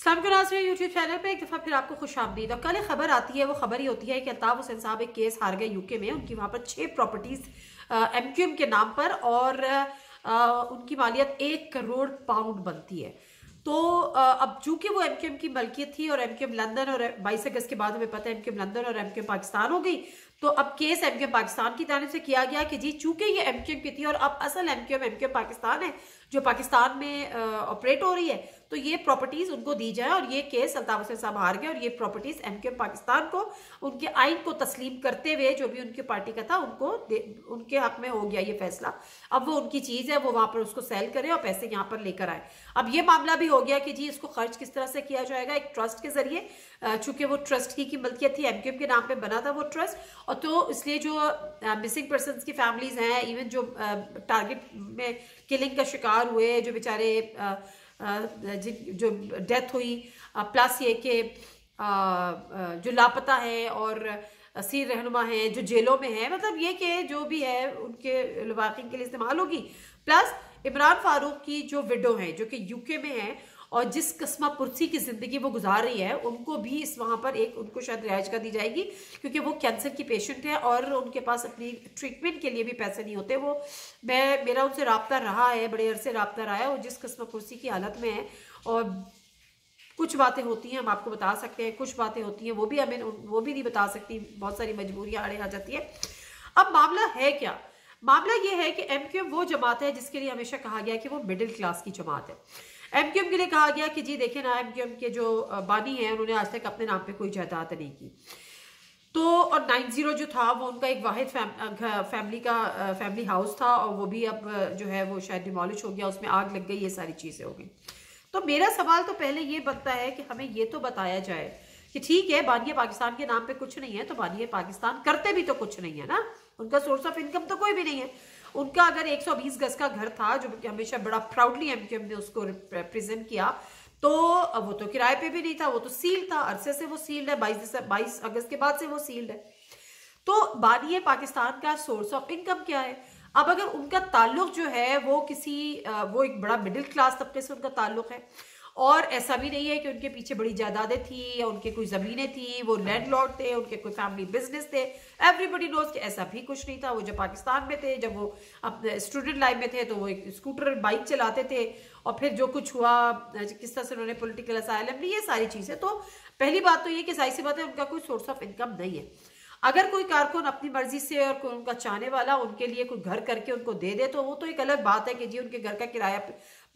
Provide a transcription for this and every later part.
अस्सलाम वालेकुम YouTube channel पे एक दफ़ा फिर आपको खुश आमदीद। और कल खबर आती है, वो खबर ही होती है कि अल्ताफ हुसैन साहब एक केस हार गए यूके में। उनकी वहाँ पर 6 प्रॉपर्टीज एमक्यूएम के नाम पर और उनकी मालियत 1 करोड़ पाउंड बनती है। तो अब चूंकि वो एमक्यूएम की मलकियत थी और एमक्यूएम लंदन और 22 अगस्त के बाद हमें पता है एमक्यूएम लंदन और एमक्यूएम पाकिस्तान हो गई। तो अब केस एमक्यूएम पाकिस्तान की जानिब से किया गया कि जी चूंकि ये एमक्यूएम की थी और अब असल एमक्यूएम पाकिस्तान है जो पाकिस्तान में ऑपरेट हो रही है, तो ये प्रॉपर्टीज उनको दी जाए। और ये केस अल्ताफ हुसैन साहब हार गए और ये प्रॉपर्टीज एमक्यूएम पाकिस्तान को उनके आइन को तस्लीम करते हुए जो भी उनकी पार्टी का था उनके हक में हो गया ये फैसला। अब वो उनकी चीज है, वो वहां पर उसको सेल करे और पैसे यहाँ पर लेकर आए। अब ये मामला भी हो गया कि जी इसको खर्च किस तरह से किया जाएगा, एक ट्रस्ट के जरिए, चूंकि वो ट्रस्ट की मलकियत थी, एमक्यूएम के नाम पे बना था वो ट्रस्ट। और तो इसलिए जो मिसिंग पर्सन की फैमिलीज हैं, इवन जो टारगेट में किलिंग का शिकार हुए, जो बेचारे जो डेथ हुई, प्लस ये कि जो लापता है और असीर रहनुमा हैं जो जेलों में है, मतलब ये कि जो भी है उनके लवाकिन के लिए इस्तेमाल होगी। प्लस इमरान फारूक की जो विडो है जो कि यूके में है और जिस कस्मा पुरसी की जिंदगी वो गुजार रही है, उनको भी इस वहाँ पर उनको शायद रिहाइश का दी जाएगी, क्योंकि वो कैंसर की पेशेंट है और उनके पास अपनी ट्रीटमेंट के लिए भी पैसे नहीं होते। वो मेरा उनसे रब्ता रहा है, बड़े अरसे रब्ता रहा है, और जिस कस्मा पुरसी की हालत में है। और कुछ बातें होती हैं हम आपको बता सकते हैं, कुछ बातें होती हैं वो भी नहीं बता सकती, बहुत सारी मजबूरियाँ आड़े आ जाती है। अब मामला है क्या? मामला ये है कि एमक्यूएम वो जमात है जिसके लिए हमेशा कहा गया कि वो मिडिल क्लास की जमात है। एमक्यूएम के लिए कहा गया कि जी देखें ना, एमक्यूएम के जो बानी हैं उन्होंने आज तक अपने नाम पे कोई जायदाद नहीं की। तो और 90 जो था वो उनका एक वाहिद फैमिली हाउस था, और वो भी अब जो है वो शायद डिमोलिश हो गया, उसमें आग लग गई, ये सारी चीज़ें हो गई। तो मेरा सवाल तो पहले ये बनता है कि हमें ये तो बताया जाए कि ठीक है बानिया पाकिस्तान के नाम पे कुछ नहीं है, तो बानिया पाकिस्तान करते भी तो कुछ नहीं है ना, उनका सोर्स ऑफ इनकम तो कोई भी नहीं है। उनका अगर 120 गज का घर था जो हमेशा बड़ा प्राउडली एमक्यूएम ने उसको रिप्रेजेंट किया, तो वो तो किराए पे भी नहीं था, वो तो सील्ड था, अरसे से वो सील्ड है, 22 अगस्त के बाद से वो सील्ड है। तो बानिया पाकिस्तान का सोर्स ऑफ इनकम क्या है? अब अगर उनका ताल्लुक जो है वो वो एक बड़ा मिडिल क्लास तबके से उनका ताल्लुक है, और ऐसा भी नहीं है कि उनके पीछे बड़ी जायदादें थी या उनके कोई ज़मीनें थी, वो लैंडलॉर्ड थे, उनके कोई फैमिली बिजनेस थे। एवरीबडी नोज कि ऐसा भी कुछ नहीं था। वो जब पाकिस्तान में थे, जब वो अपने स्टूडेंट लाइफ में थे, तो वो एक स्कूटर बाइक चलाते थे, और फिर जो कुछ हुआ किस तरह से उन्होंने पॉलिटिकल असाइलम ली, ये सारी चीज़ें। तो पहली बात तो ये कि जाहिर सी बात है उनका कोई सोर्स ऑफ इनकम नहीं है। अगर कोई कारकुन अपनी मर्जी से और कोई उनका चाहने वाला उनके लिए कोई घर करके उनको दे दे, तो वो तो एक अलग बात है कि जी उनके घर का किराया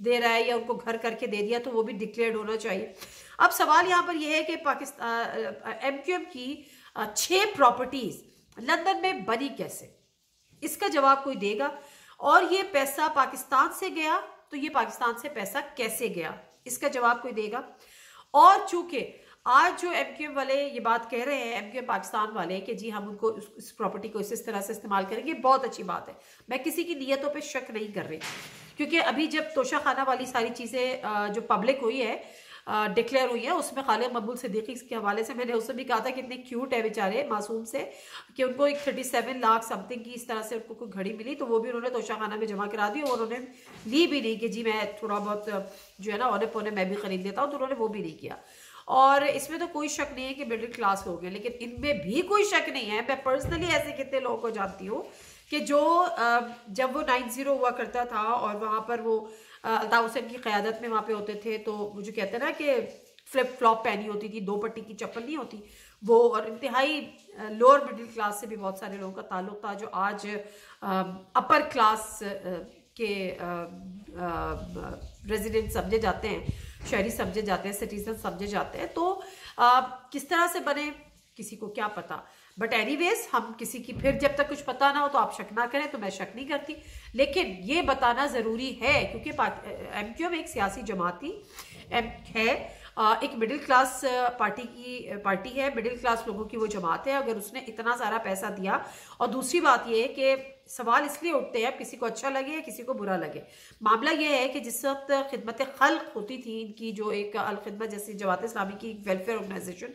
दे रहा है या उनको घर करके दे दिया, तो वो भी डिक्लेयर्ड होना चाहिए। अब सवाल यहाँ पर यह है कि पाकिस्तान एमक्यूएम की 6 प्रॉपर्टीज लंदन में बनी कैसे, इसका जवाब कोई देगा। और ये पैसा पाकिस्तान से गया, तो ये पाकिस्तान से पैसा कैसे गया, इसका जवाब कोई देगा। और चूंकि आज जो एमक्यूएम वाले ये बात कह रहे हैं, एमक्यूएम पाकिस्तान वाले, कि जी हम उनको इस प्रॉपर्टी को इस तरह से इस्तेमाल करेंगे, बहुत अच्छी बात है, मैं किसी की नीयतों पे शक नहीं कर रही। क्योंकि अभी जब तोशा खाना वाली सारी चीज़ें जो पब्लिक हुई है, डिक्लेयर हुई है, उसमें खालिद मकबूल सिद्दीकी के हवाले से मैंने उससे भी कहा था कि इतने क्यूट है बेचारे मासूम से, कि उनको एक 37 लाख समथिंग की इस तरह से उनको कोई घड़ी मिली, तो वो भी उन्होंने तोशा खाना में जमा करा दी, और उन्होंने ली भी नहीं कि जी मैं थोड़ा बहुत जो है ना औने पौने मैं भी खरीद लेता हूँ, तो उन्होंने वो भी नहीं किया। और इसमें तो कोई शक नहीं है कि मिडिल क्लास हो गए, लेकिन इनमें भी कोई शक नहीं है। मैं पर्सनली ऐसे कितने लोगों को जानती हूँ कि जो जब वो 90 हुआ करता था और वहाँ पर वो अल्ताफ हुसैन की क़यादत में वहाँ पे होते थे, तो वो जो कहते हैं ना कि फ्लिप फ्लॉप पहनी होती थी, 2 पट्टी की चप्पल नहीं होती वो, और इंतहाई लोअर मिडिल क्लास से भी बहुत सारे लोगों का ताल्लुक था, जो आज अपर क्लास के रेजिडेंट समझे जाते हैं, शहरी समझे जाते हैं, सिटीजन समझे जाते हैं। तो किस तरह से बने किसी को क्या पता, बट एनीवेज हम किसी की फिर जब तक कुछ पता ना हो तो आप शक ना करें, तो मैं शक नहीं करती, लेकिन ये बताना ज़रूरी है क्योंकि एमक्यूएम एक सियासी जमाती है, एक मिडिल क्लास पार्टी है, मिडिल क्लास लोगों की वो जमात है। अगर उसने इतना सारा पैसा दिया, और दूसरी बात ये है कि सवाल इसलिए उठते हैं, किसी को अच्छा लगे या किसी को बुरा लगे, मामला ये है कि जिस वक्त खिदमत खल्क होती थी इनकी, जो एक अल खिदमत जैसी जमात इस्लामी की वेलफेयर ऑर्गेनाइजेशन,